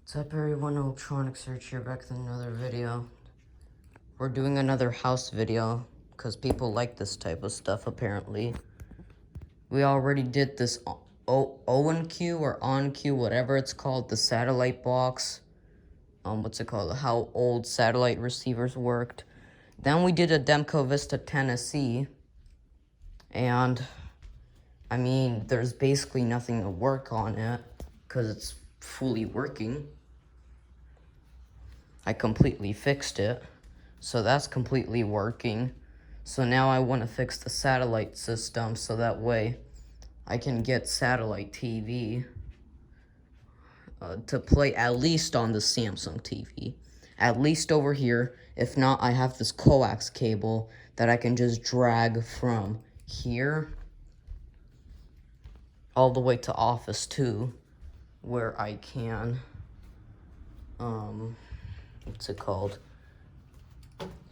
What's up everyone, Electronic Search here, back with another video. We're doing another house video, because people like this type of stuff apparently. We already did this OnQ or OnQ, whatever it's called, the satellite box. What's it called? How old satellite receivers worked. Then we did a Demco Vista Tennessee. And, I mean, there's basically nothing to work on it, because it's fully working. I completely fixed it, so that's completely working. So now I want to fix the satellite system, so that way I can get satellite TV to play at least on the Samsung TV. At least over here. If not, I have this coax cable that I can just drag from here all the way to Office 2, where I can, what's it called?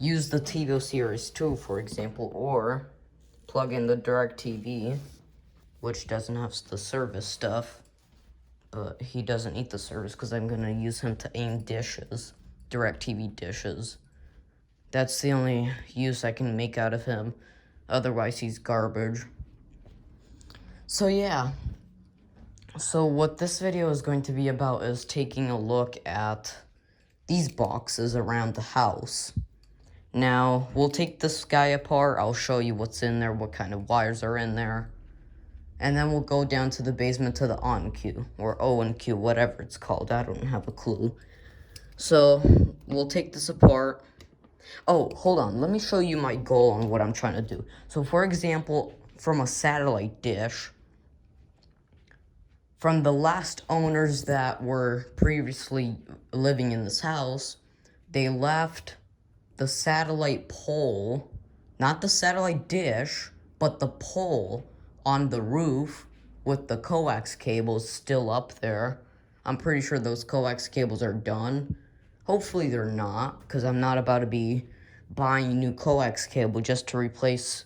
Use the TiVo Series 2, for example, or plug in the DirecTV, which doesn't have the service stuff, but he doesn't need the service because I'm going to use him to aim dishes, DirecTV dishes. That's the only use I can make out of him, otherwise he's garbage. So yeah, so what this video is going to be about is taking a look at these boxes around the house. Now, we'll take this guy apart, I'll show you what's in there, what kind of wires are in there, and then we'll go down to the basement to the OnQ, or OnQ, whatever it's called, I don't have a clue. So, we'll take this apart. Oh, hold on, let me show you my goal on what I'm trying to do. So, for example, from a satellite dish, from the last owners that were previously living in this house, they left the satellite pole, not the satellite dish, but the pole on the roof with the coax cables still up there. I'm pretty sure those coax cables are done. Hopefully they're not, because I'm not about to be buying a new coax cable just to replace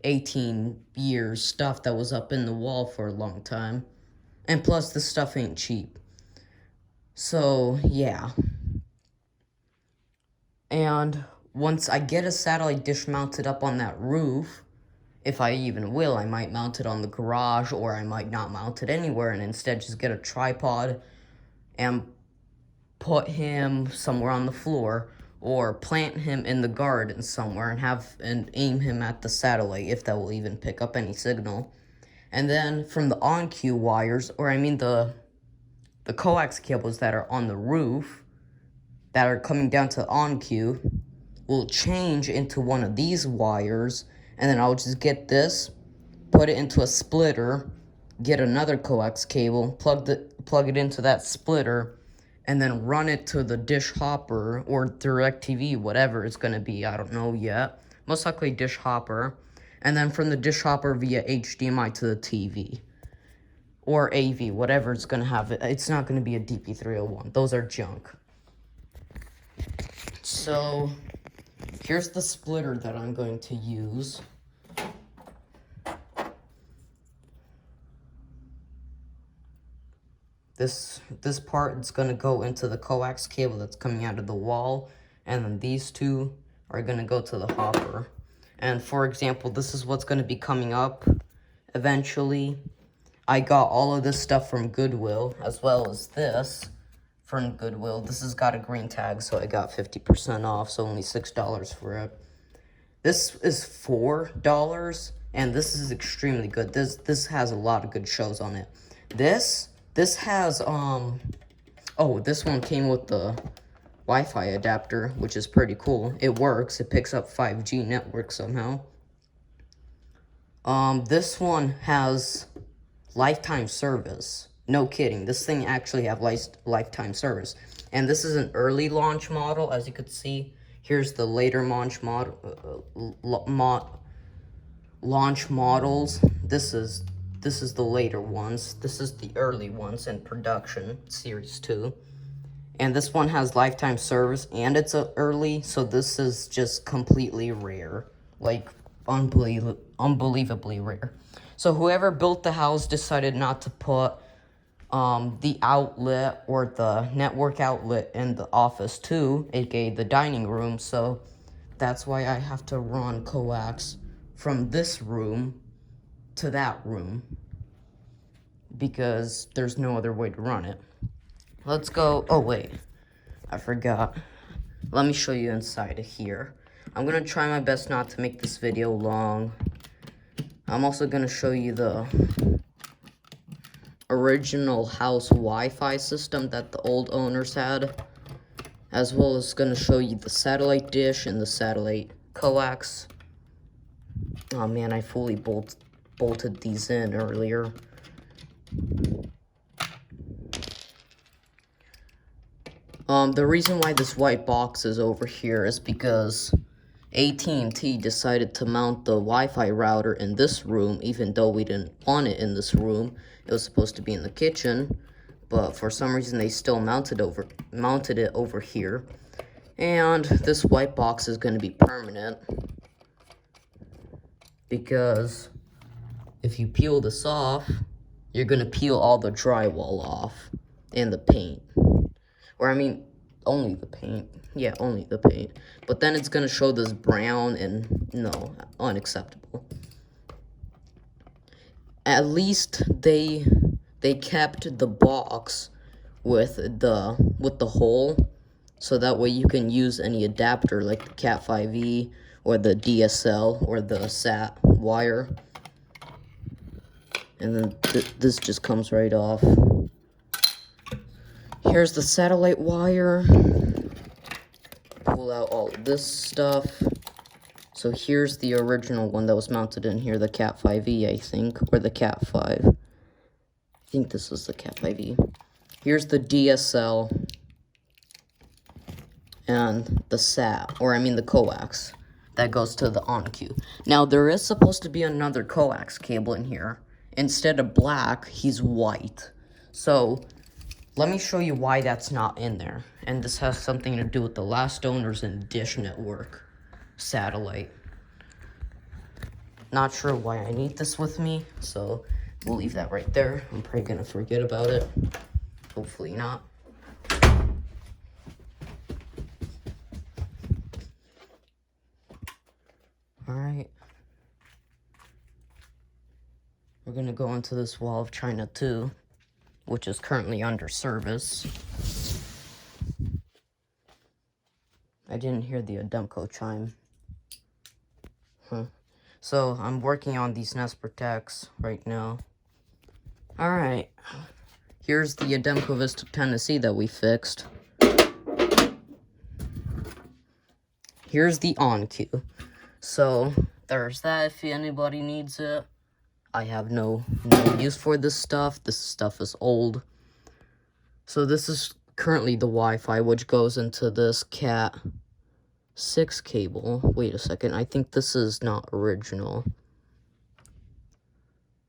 18 years stuff that was up in the wall for a long time. And plus, this stuff ain't cheap. So, yeah. And once I get a satellite dish mounted up on that roof, if I even will, I might mount it on the garage, or I might not mount it anywhere and instead just get a tripod and put him somewhere on the floor, or plant him in the garden somewhere and aim him at the satellite, if that will even pick up any signal. And then from the OnQ wires, or I mean the coax cables that are on the roof, that are coming down to OnQ, will change into one of these wires, and then I'll just get this, put it into a splitter, get another coax cable, plug it into that splitter, and then run it to the dish hopper, or DirecTV, whatever it's going to be, I don't know yet. Most likely dish hopper. And then from the dish hopper via HDMI to the TV. Or AV, whatever it's going to have. It's not going to be a DP301. Those are junk. So, here's the splitter that I'm going to use. This part is going to go into the coax cable that's coming out of the wall. And then these two are going to go to the hopper. And for example, this is what's going to be coming up eventually. I got all of this stuff from Goodwill, as well as this from Goodwill. This has got a green tag, so I got 50% off, so only $6 for it. This is $4, and this is extremely good. This has a lot of good shows on it. This has, oh, this one came with the Wi-Fi adapter, which is pretty cool. It works. It picks up 5G network somehow. This one has lifetime service. No kidding. This thing actually have lifetime service. And this is an early launch model, as you could see. Here's the later launch launch models. This is the later ones. This is the early ones in production, Series 2. And this one has lifetime service, and it's early, so this is just completely rare. Like, unbelievably rare. So whoever built the house decided not to put the outlet or the network outlet in the office too, aka the dining room, so that's why I have to run coax from this room to that room, because there's no other way to run it. Let's go. Oh wait, I forgot. Let me show you inside of here. I'm gonna try my best not to make this video long. I'm also gonna show you the original house Wi-Fi system that the old owners had, as well as gonna show you the satellite dish and the satellite coax. Oh man, I fully bolted these in earlier. The reason why this white box is over here is because AT&T decided to mount the Wi-Fi router in this room, even though we didn't want it in this room. It was supposed to be in the kitchen, but for some reason they still mounted it over here. And this white box is going to be permanent, because if you peel this off, you're going to peel all the drywall off and the paint. Or I mean, only the paint. Yeah, only the paint. But then it's going to show this brown, and no, unacceptable. At least they kept the box with the hole, so that way you can use any adapter like the Cat 5e or the DSL or the SAT wire. And then this just comes right off. Here's the satellite wire. Pull out all of this stuff. So here's the original one that was mounted in here, the Cat 5e, I think, or the Cat 5. I think this is the Cat 5e. Here's the DSL and the SAT, or I mean the coax, that goes to the OnQ. Now, there is supposed to be another coax cable in here. Instead of black, he's white. So, let me show you why that's not in there. And this has something to do with the last owners and Dish Network satellite. Not sure why I need this with me, so we'll leave that right there. I'm probably gonna forget about it. Hopefully not. Alright. We're gonna go into this wall of China 2, which is currently under service. I didn't hear the Ademco chime. So, I'm working on these Nest Protects right now. Alright. Here's the Ademco Vista Tennessee that we fixed. Here's the OnQ. So, there's that if anybody needs it. I have no use for this stuff. This stuff is old. So this is currently the Wi-Fi, which goes into this Cat 6 cable. Wait a second, I think this is not original.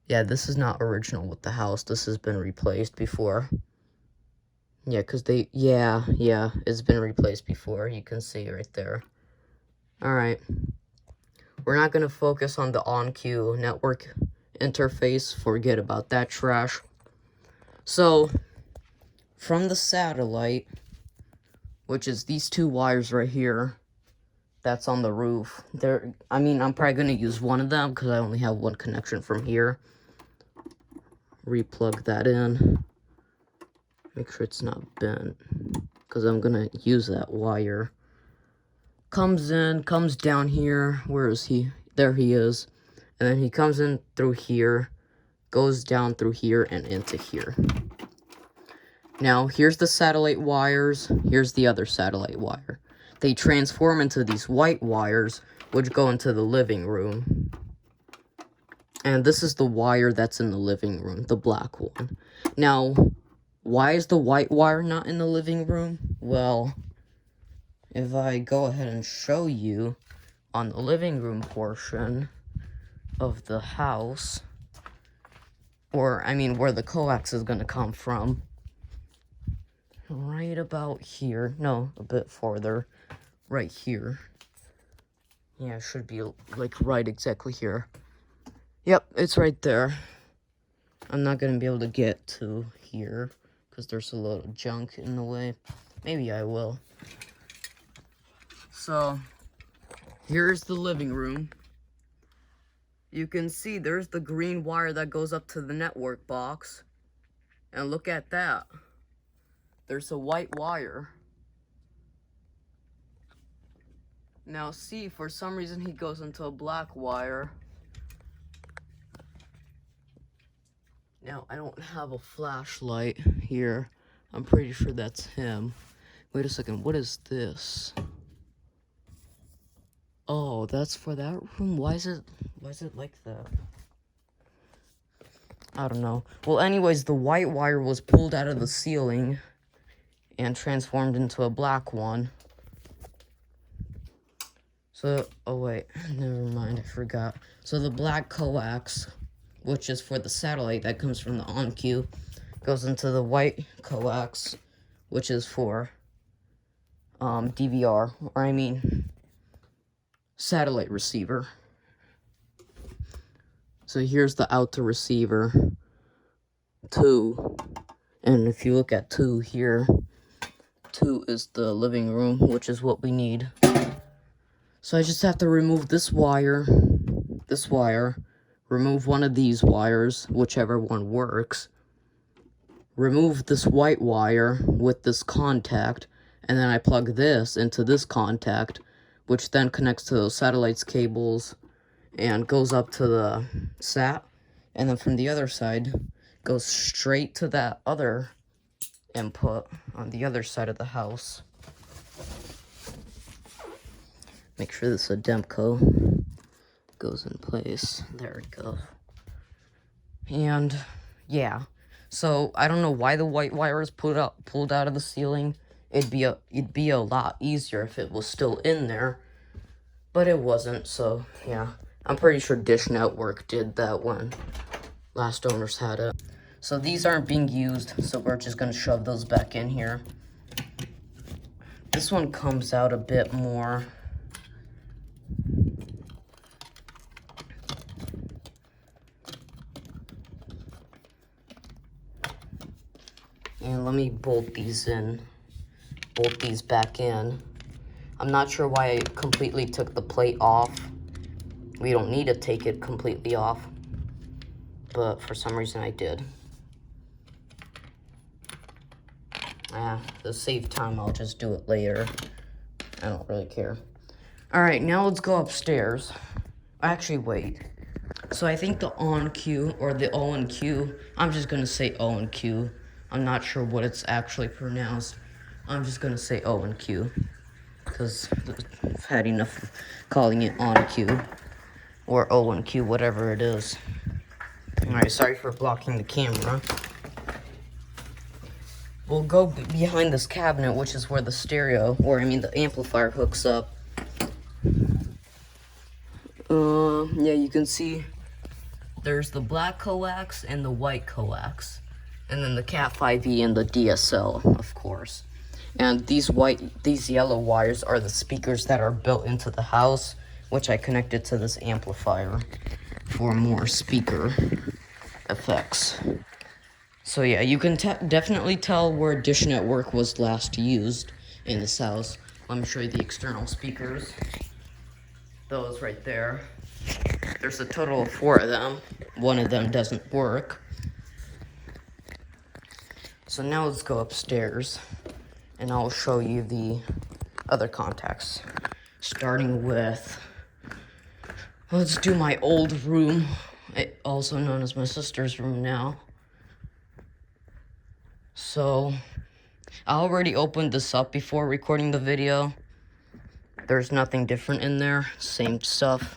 Yeah, this is not original with the house. This has been replaced before. Yeah, because yeah, it's been replaced before. You can see right there. Alright. We're not going to focus on the OnQ network interface. Forget about that trash. So, from the satellite, which is these two wires right here, that's on the roof. I'm probably going to use one of them because I only have one connection from here. Replug that in. Make sure it's not bent, because I'm going to use that wire. Comes in, comes down here. Where is he? There he is. And then he comes in through here, goes down through here, and into here. Now, here's the satellite wires. Here's the other satellite wire. They transform into these white wires, which go into the living room. And this is the wire that's in the living room, the black one. Now, why is the white wire not in the living room? Well, if I go ahead and show you on the living room portion of the house, or I mean where the coax is going to come from, right about here, no, a bit farther, right here. Yeah, it should be like right exactly here. Yep, it's right there. I'm not going to be able to get to here because there's a lot of junk in the way. Maybe I will. So, here's the living room. You can see there's the green wire that goes up to the network box. And look at that. There's a white wire. Now see, for some reason he goes into a black wire. Now, I don't have a flashlight here. I'm pretty sure that's him. Wait a second, what is this? Oh, that's for that room? Why is it like that? I don't know. Well, anyways, the white wire was pulled out of the ceiling and transformed into a black one. So, oh wait, never mind, I forgot. So the black coax, which is for the satellite that comes from the OnQ, goes into the white coax, which is for DVR, or I mean, satellite receiver. So here's the out to receiver, 2, and if you look at 2 here, 2 is the living room, which is what we need. So I just have to remove this wire, remove one of these wires, whichever one works, remove this white wire with this contact, and then I plug this into this contact, which then connects to those satellites cables and goes up to the sat, and then from the other side goes straight to that other input on the other side of the house. Make sure this Demco goes in place. There it goes. And yeah, so I don't know why the white wire is pulled out of the ceiling. It'd be a lot easier if it was still in there, but it wasn't. So yeah, I'm pretty sure Dish Network did that when last owners had it. So these aren't being used, so we're just gonna shove those back in here. This one comes out a bit more. And let me bolt these back in. I'm not sure why I completely took the plate off. We don't need to take it completely off, but for some reason I did. To save time, I'll just do it later. I don't really care. Alright, now let's go upstairs. Actually, wait. So I think the OnQ, or the OnQ, I'm just gonna say OnQ. I'm not sure what it's actually pronounced. I'm just gonna say OnQ, because I've had enough calling it OnQ, or OnQ, whatever it is. Alright, sorry for blocking the camera. We'll go behind this cabinet, which is where the stereo, or I mean the amplifier hooks up. Yeah, you can see there's the black coax and the white coax. And then the Cat5e and the DSL, of course. And these yellow wires are the speakers that are built into the house, which I connected to this amplifier for more speaker effects. So yeah, you can definitely tell where Dish Network was last used in this house. Let me show you the external speakers. Those right there. There's a total of 4 of them. One of them doesn't work. So now let's go upstairs, and I'll show you the other contacts. Starting with, let's do my old room, also known as my sister's room now. So, I already opened this up before recording the video. There's nothing different in there, same stuff.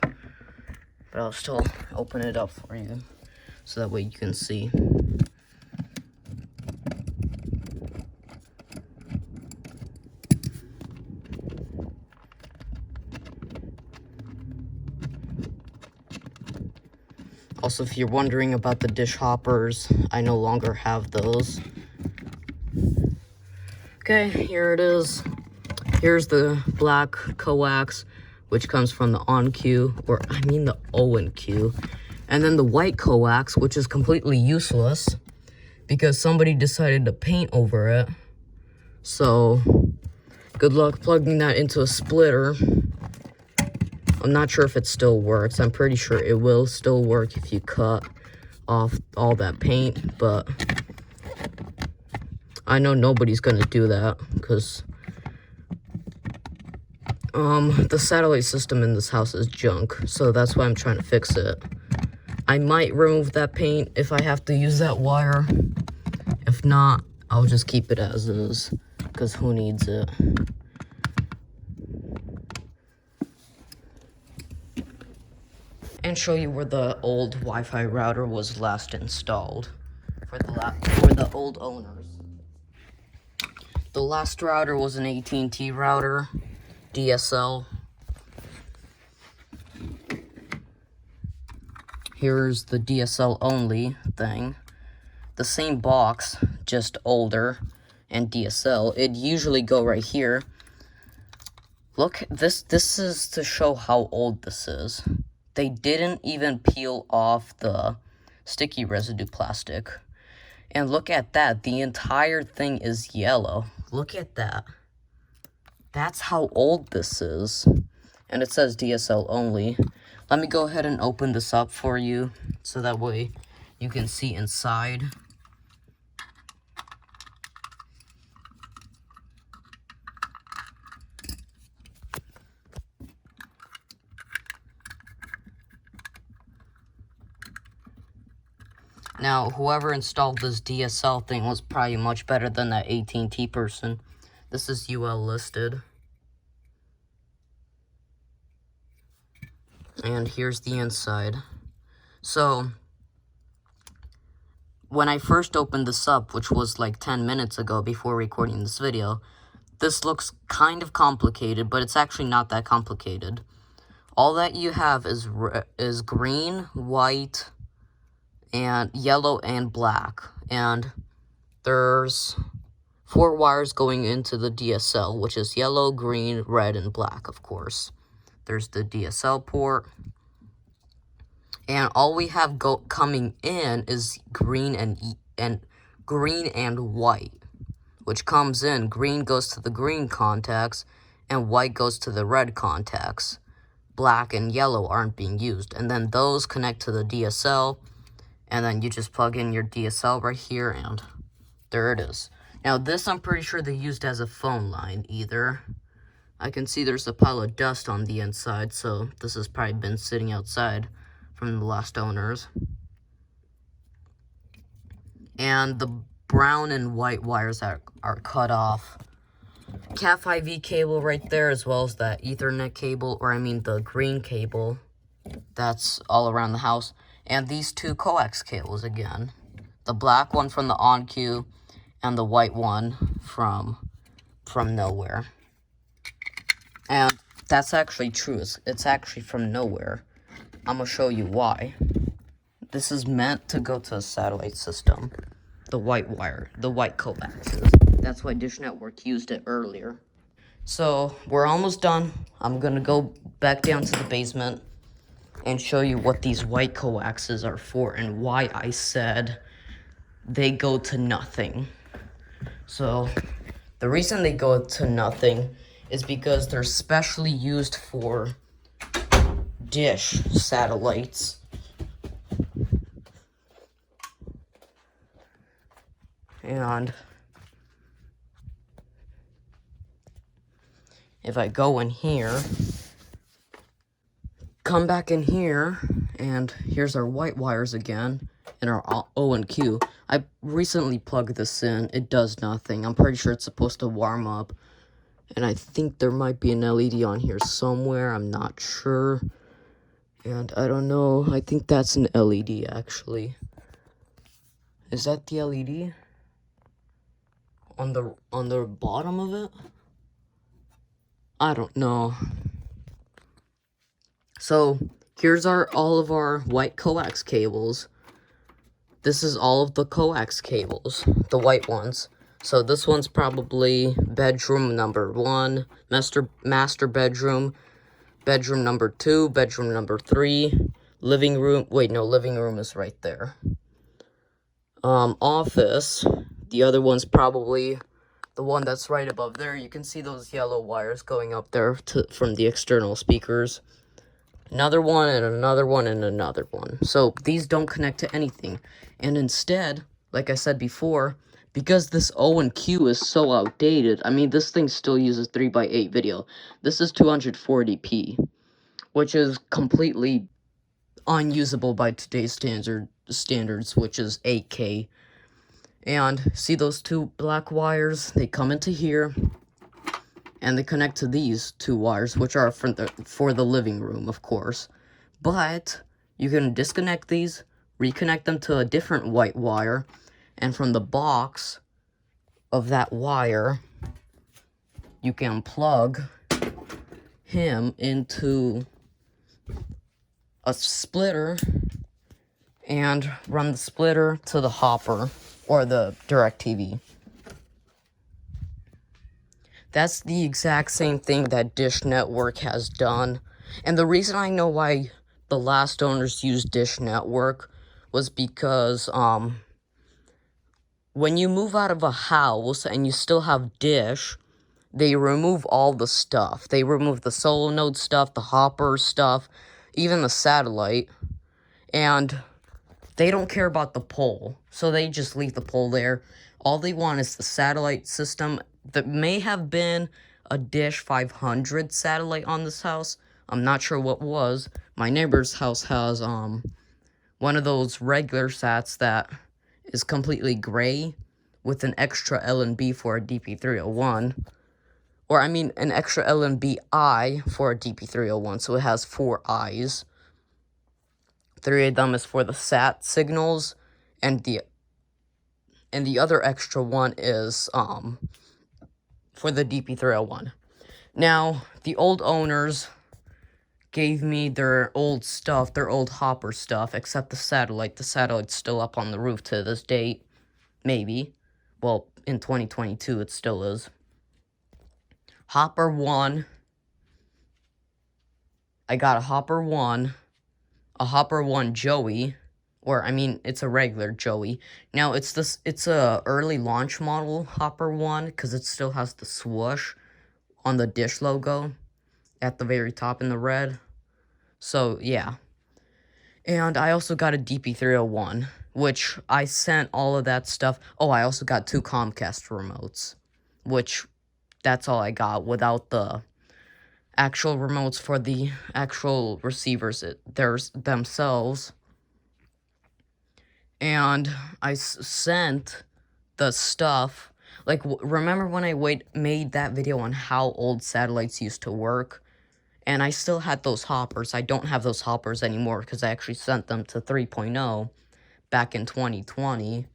But I'll still open it up for you, so that way you can see. Also, if you're wondering about the dish hoppers, I no longer have those. Okay, here it is. Here's the black coax, which comes from the OnQ, or I mean the OnQ. And then the white coax, which is completely useless because somebody decided to paint over it. So, good luck plugging that into a splitter. I'm not sure if it still works. I'm pretty sure it will still work if you cut off all that paint, but I know nobody's gonna do that because the satellite system in this house is junk, so that's why I'm trying to fix it. I might remove that paint if I have to use that wire. If not, I'll just keep it as is, because who needs it? And show you where the old Wi-Fi router was last installed for the old owners. The last router was an AT&T router, DSL. Here's the DSL only thing. The same box, just older, and DSL. It'd usually go right here. Look, this is to show how old this is. They didn't even peel off the sticky residue plastic. And look at that, the entire thing is yellow. Look at that. That's how old this is. And it says DSL only. Let me go ahead and open this up for you, so that way you can see inside. Now, whoever installed this DSL thing was probably much better than that AT&T person. This is UL listed. And here's the inside. So, when I first opened this up, which was like 10 minutes ago before recording this video, this looks kind of complicated, but it's actually not that complicated. All that you have is green, white, and yellow and black, and there's 4 wires going into the DSL, which is yellow, green, red, and black, of course. There's the DSL port, and all we have coming in is green and white, which comes in. Green goes to the green contacts, and white goes to the red contacts. Black and yellow aren't being used, and then those connect to the DSL. And then you just plug in your DSL right here, and there it is. Now, this I'm pretty sure they used as a phone line, either. I can see there's a pile of dust on the inside, so this has probably been sitting outside from the last owners. And the brown and white wires are cut off. Cat5e cable right there, as well as that Ethernet cable, or I mean the green cable. That's all around the house. And these 2 coax cables again. The black one from the OnQ and the white one from nowhere. And that's actually true. It's actually from nowhere. I'm going to show you why. This is meant to go to a satellite system. The white wire, the white coaxes. That's why Dish Network used it earlier. So, we're almost done. I'm going to go back down to the basement and show you what these white coaxes are for and why I said they go to nothing. So, the reason they go to nothing is because they're specially used for dish satellites. And if I go in here, come back in here, and here's our white wires again, and our OnQ. I recently plugged this in. It does nothing. I'm pretty sure it's supposed to warm up, and I think there might be an LED on here somewhere. I'm not sure, and I don't know. I think that's an LED, actually. Is that the LED? On the bottom of it? I don't know. So, here's all of our white coax cables. This is all of the coax cables, the white ones. So this one's probably bedroom number 1, master bedroom, bedroom number 2, bedroom number 3, living room. Wait, no, living room is right there. Office. The other one's probably the one that's right above there. You can see those yellow wires going up there from the external speakers. Another one, and another one, and another one. So these don't connect to anything. And instead, like I said before, because this OnQ is so outdated, I mean, this thing still uses 3x8 video. This is 240p, which is completely unusable by today's standards, which is 8K. And see those two black wires? They come into here, and they connect to these two wires, which are for the living room, of course. But you can disconnect these, reconnect them to a different white wire, and from the box of that wire, you can plug him into a splitter and run the splitter to the hopper or the DirecTV. That's the exact same thing that Dish Network has done. And the reason I know why the last owners used Dish Network was because when you move out of a house and you still have Dish, they remove all the stuff. They remove the solo node stuff, the hopper stuff, even the satellite. And they don't care about the pole, so they just leave the pole there. All they want is the satellite system. There may have been a Dish 500 satellite on this house. I'm not sure what was. My neighbor's house has one of those regular sats that is completely gray with an extra LNB for a DP301. Or, I mean, an extra LNB-I for a DP301, so it has 4 eyes. 3 of them is for the SAT signals, and the other extra one is for the DP301. Now, the old owners gave me their old stuff, their old hopper stuff, except the satellite. The satellite's still up on the roof to this date. Maybe. Well, in 2022, it still is. Hopper 1. I got a Hopper 1. A Hopper 1 Joey. Or, I mean, it's a regular Joey. Now, it's a early launch model Hopper 1, because it still has the swoosh on the Dish logo at the very top in the red. So, yeah. And I also got a DP301, which I sent all of that stuff. Oh, I also got 2 Comcast remotes, which that's all I got without the actual remotes for the actual receivers themselves. And I sent the stuff, like, remember when I made that video on how old satellites used to work? And I still had those hoppers. I don't have those hoppers anymore because I actually sent them to 3.0 back in 2020.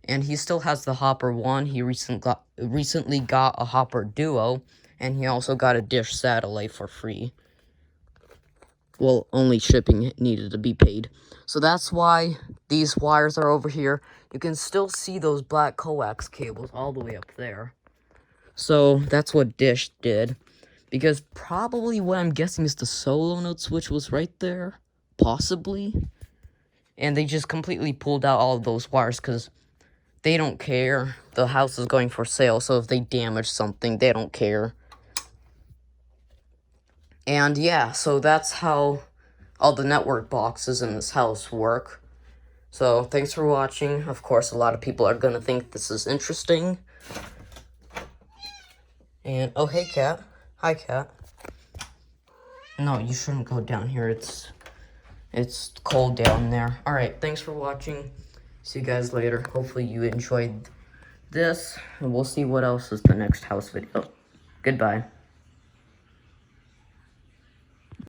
And he still has the Hopper 1. He recently got a Hopper Duo, and he also got a Dish satellite for free. Well, only shipping needed to be paid. So that's why these wires are over here. You can still see those black coax cables all the way up there. So that's what Dish did. Because probably what I'm guessing is the solo node switch was right there. Possibly. And they just completely pulled out all of those wires because they don't care. The house is going for sale, so if they damage something, they don't care. And yeah, so that's how all the network boxes in this house work. So thanks for watching. Of course, a lot of people are going to think this is interesting. And, oh, hey, cat. Hi, cat. No, you shouldn't go down here. It's cold down there. Alright, thanks for watching. See you guys later. Hopefully you enjoyed this. And we'll see what else is the next house video. Goodbye.